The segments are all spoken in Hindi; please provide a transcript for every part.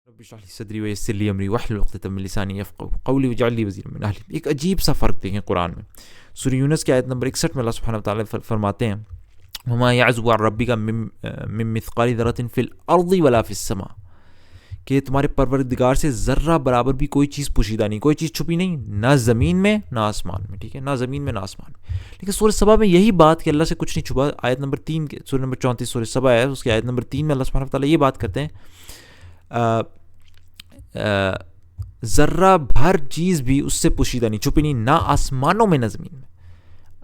रब्बि इश्रह ली सदरी व यस्सिर ली अमरी वहलुल उक़दतम मिन लिसानी यफ़क़हू क़ौली वजअल ली वज़ीरन मिन अहली। एक अजीब सा फ़र्क देखें कुरान में। सूरह यूनुस की आयत नंबर 61 में अल्लाह सुब्हानहू व तआला फरमाते हैं, वमा यअज़ुबु अन रब्बिका मिन मिस्क़ाली ज़र्रतिन फ़िल अर्ज़ि वला फ़िस समा, कि तुम्हारे परवरदिगार से ज़र्रा बराबर भी कोई चीज़ पोशीदा नहीं, कोई चीज़ छुपी नहीं, ना ज़मीन में ना आसमान में। ठीक है, ना ज़मीन में ना आसमान में। लेकिन सूरह सबा में यही बात कि अल्लाह से कुछ नहीं छुपा, आयत नंबर 3 के सूरह नंबर 34 सूरह सबा है, उसकी आयत नंबर 3 में अल्लाह सुब्हानहू व तआला ये बात करते हैं, ज़र्रा भर चीज़ भी उससे पोशीदा नहीं, छुपी नहीं, ना आसमानों में ना ज़मीन में।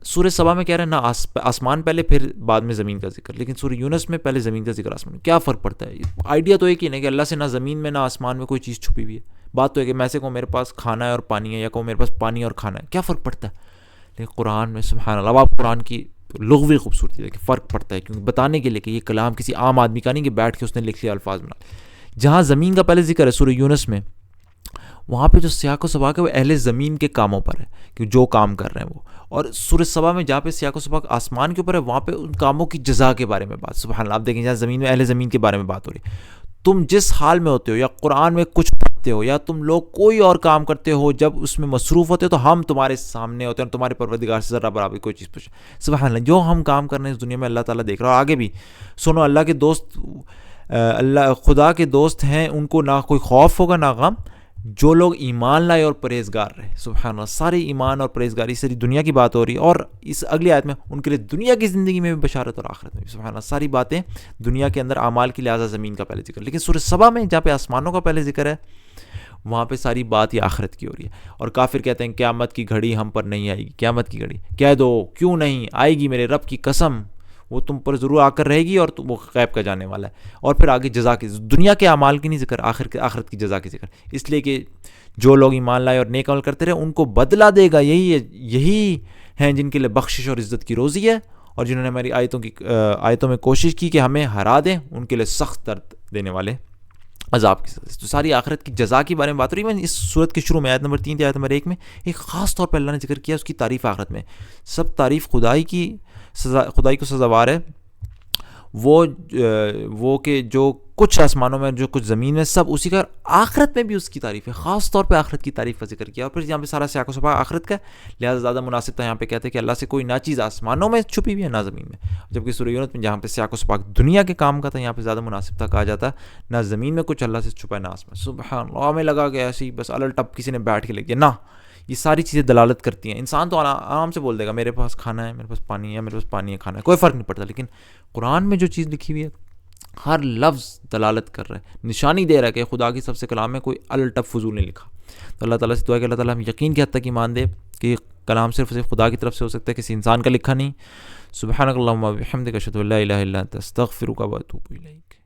सूरह सबा में कह रहे हैं ना आसमान पहले फिर बाद में ज़मीन का जिक्र, लेकिन सूरह यूनुस में पहले ज़मीन का जिक्र आसमान में। क्या फ़र्क पड़ता है? आइडिया तो एक ही नहीं कि अल्लाह से ना ज़मीन में ना आसमान में कोई चीज़ छुपी हुई है। बात तो है कि मैं से कहूँ मेरे पास खाना है और पानी है, या कहूँ मेरे पास पानी और खाना है, क्या फ़र्क पड़ता है? लेकिन कुरान में सुभान अल्लाह, आप कुरान की लुग़वी खूबसूरती देखिए, फ़र्क पड़ता है, क्योंकि बताने के लिए कि ये कलाम किसी आम आदमी का नहीं कि बैठ के उसने लिख लिया अल्फाज बना। जहाँ ज़मीन का पहले जिक्र है सूरह यूनुस में, वहाँ पे जो सियाक़ व सबाक़ है वो अहले ज़मीन के कामों पर है, कि जो काम कर रहे हैं वो। और सूरह सबा में जहाँ पे सियाक़ व सबाक़ आसमान के ऊपर है, वहाँ पे उन कामों की जज़ा के बारे में बात। सुभान अल्लाह, आप देखें जहाँ ज़मीन में अहले ज़मीन के बारे में बात हो रही है। तुम जिस हाल में होते हो, या कुरान में कुछ पढ़ते हो, या तुम लोग कोई और काम करते हो, जब उसमें मसरूफ़ होते हो तो हम तुम्हारे सामने होते हैं, तुम्हारे परवरदिगार से ज़रा बराबर कोई चीज़ पूछे। सुभान अल्लाह, जो हम काम कर रहे हैं इस दुनिया में अल्लाह ताला देख रहा है। और आगे भी सुनो, अल्लाह के दोस्त, अल्लाह खुदा के दोस्त हैं, उनको ना कोई खौफ होगा ना गम, जो लोग ईमान लाए और परहेज़गार रहे। सुभान अल्लाह, सारे ईमान और परहेज़गारी सारी दुनिया की बात हो रही है, और इस अगली आयत में उनके लिए दुनिया की ज़िंदगी में भी बशारत और आखिरत में भी। सुभान अल्लाह, सारी बातें दुनिया के अंदर आमाल की, लिहाजा ज़मीन का पहले जिक्र। लेकिन सूरह सबा में जहाँ पे आसमानों का पहले जिक्र है, वहाँ पे सारी बात ये आखिरत की हो रही है। और काफिर कहते हैं क़यामत की घड़ी हम पर नहीं आएगी, क़यामत की घड़ी कह दो क्यों नहीं आएगी, मेरे रब की कसम वो तुम पर ज़रूर आकर रहेगी, और वो गैब का जाने वाला है। और फिर आगे जज़ा की, दुनिया के अमाल की नहीं जिक्र, आखिरत की जज़ा की जिक्र, इसलिए कि जो लोग ईमान लाए और नेक अमल करते रहे उनको बदला देगा। यही हैं जिनके लिए बख्शिश और इज़्ज़त की रोज़ी है, और जिन्होंने हमारी आयतों में कोशिश की कि हमें हरा दें, उनके लिए सख्त दर्द देने वाले अज़ाब की सज़ा। तो सारी आखिरत की जज़ा के बारे में बात हो रही है। इस सूरत के शुरू में आयत नंबर 3 आयत नंबर 1 में एक ख़ास तौर पर अल्लाह ने जिक्र किया उसकी तारीफ़ आखिरत में। सब तारीफ़ खुदाई को सज़ावार है, वो कि जो कुछ आसमानों में, जो कुछ ज़मीन में, सब उसी का। आखिरत में भी उसकी तारीफ़ है, ख़ास तौर पे आखिरत की तारीफ़ का जिक्र किया। और फिर यहाँ पे सारा सियाक़ व सबाक़ आखिरत का, लिहाजा ज़्यादा मुनासिब था यहाँ पे कहते हैं कि अल्लाह से कोई ना चीज़ आसमानों में छुपी हुई है ना ज़मीन में। जबकि सूरह यूनुस में जहाँ पे सियाक़ व सबाक़ दुनिया के काम का था, यहाँ पे ज़्यादा मुनासिब था कहा जाता ना ज़मीन में कुछ अल्लाह से छुपा है ना आसमान। सुबहान अल्लाह, हमें लगा कि ऐसे ही बस अलल टप किसी ने बैठ के लिख दिया, ना, ये सारी चीज़ें दलालत करती हैं। इंसान तो आराम से बोल देगा मेरे पास खाना है, मेरे पास पानी है, मेरे पास पानी है, खाना है, कोई फ़र्क नहीं पड़ता। लेकिन कुरान में जो चीज़ लिखी हुई है, हर लफ्ज़ दलालत कर रहा है, निशानी दे रहा है कि खुदा की सबसे कलाम में कोई अलटप फजूल नहीं लिखा। तो अल्लाह ताला से दुआ है कि अल्लाह ताला हम यकीन की हद तक ईमान दे कि कलाम सिर्फ खुदा की तरफ से हो सकता है, किसी इंसान का लिखा नहीं। सुब्हानक अल्लाहुम्मा व बिहम्दिक अशहदु अल्ला इलाहा इल्ला अंत अस्तगफिरुका व अतूबु इलैक।